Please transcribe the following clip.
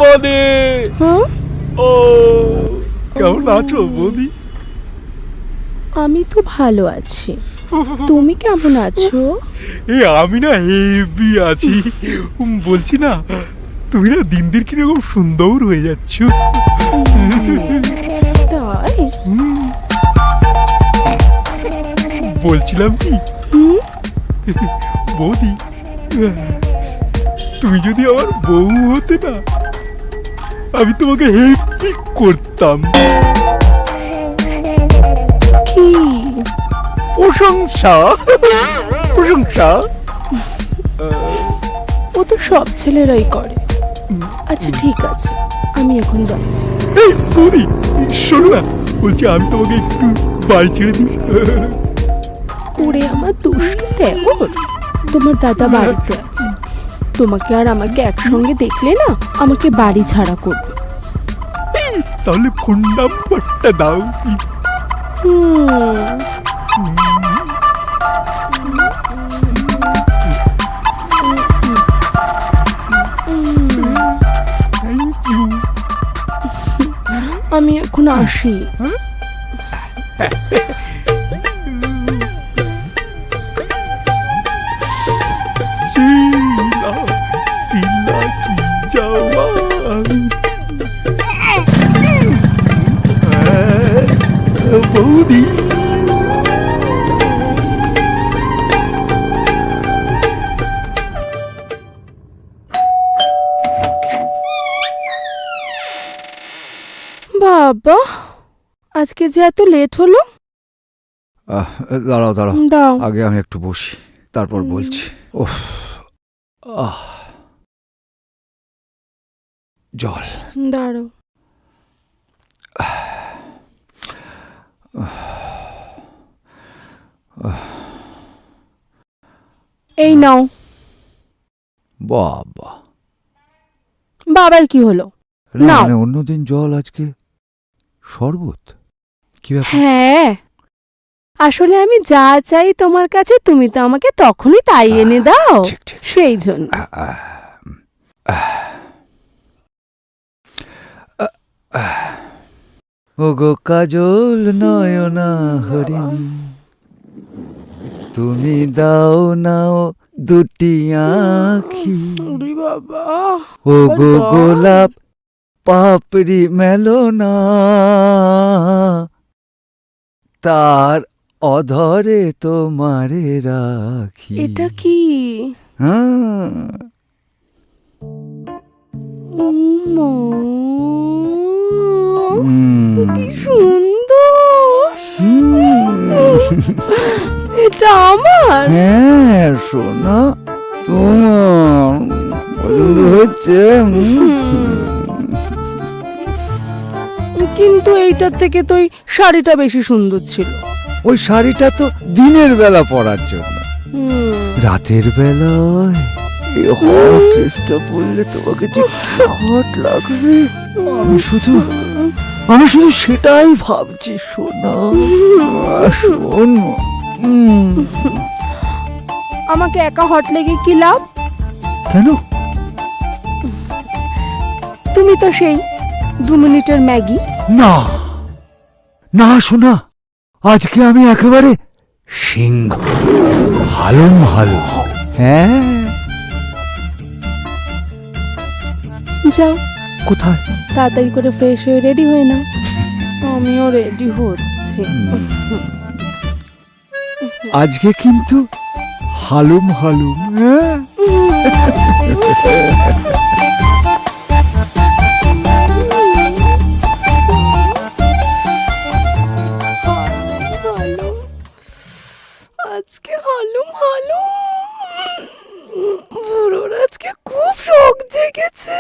বৌদি। ও কেমন আছো বৌদি? আমি তো ভালো আছি, তুমি কেমন আছো? আমি না হেভি আছি। বলছি না, তুমি না দিন দিন কিরকম সুন্দর হয়ে যাচ্ছ। তাই? বলছিলাম কি বৌদি, তুমি যদি আমার বউ হতে না, আমি তোমাকে হেভি করতাম। কি প্রশংসা? প্রশংসা ও তো সব ছেলেরাই করে। আচ্ছা ঠিক আছে, আমি এখন যাচ্ছি। এই বৌদি শোনো না, বলছি আমি তোমাকে একটু বাড়ি ছেড়ে দিই। ওরে আমার দুষ্টু দেবর, তোমার দাদা বাড়িতে আছে, তোমাকে আর আমাকে একসঙ্গে দেখলে না আমাকে বাড়ি ছাড়া করবে। তাহলে ফোন নাম্বারটা দাও প্লিজ। Thank you. আমি এখন আসি। শিলা শিলা কি জওয়ান। বৌদি বাবা, আজকে যে এত লেট হলো। দাঁড়াও দাঁড়াও, দাও। আগে আমি একটু বসি, তারপর বলছি। ওহ, জল। দাঁড়াও। এই নাও। বাবা, বাবার কি হলো? নাও। মানে অন্যদিন জল, আজকে শরবত? কি ব্যাপার? হ্যাঁ, আসলে আমি যা চাই তোমার কাছে তুমি তো আমাকে তখনই তাই এনে দাও, ঠিক ঠিক। সেই জন্য। ওগো কাজল নয়না হরিণী, তুমি দাও নাও দুটি আঁখি। ওরে বাবা, ওগো গোলাপ পাপড়ি মেলো না, তার অধরে তোমারে রাখি। এটা কি? হ্যাঁ, কি সুন্দর। এটা আমার? হ্যাঁ সোনা, তোমার পছন্দ হচ্ছে? কিন্তু এইটার থেকে তো ওই শাড়িটা বেশি সুন্দর ছিল। ওই শাড়িটা তো দিনের বেলা পরার জন্য, রাতের বেলায় এই হট ড্রেসটা পরলে তোমাকে যে কি হট লাগবে, আমি শুধু সেটাই ভাবছি সোনা। শোন, আমাকে একা হট লেগে কি লাভ? কেন? তুমি তো সেই 2 মিনিটের ম্যাগি। না না সোনা, আজকে আমি একেবারে সিংহ, হালুম হালুম। হ্যাঁ, যাও। কোথায়? তাড়াতাড়ি করে ফ্রেশ হয়ে রেডি হয়ে নাও। আমিও রেডি হচ্ছি। আজকে কিন্তু হালুম হালুম। হ্যাঁ, আজকে হালুম হালুম। বুড়োর আজকে খুব শখ জেগেছে।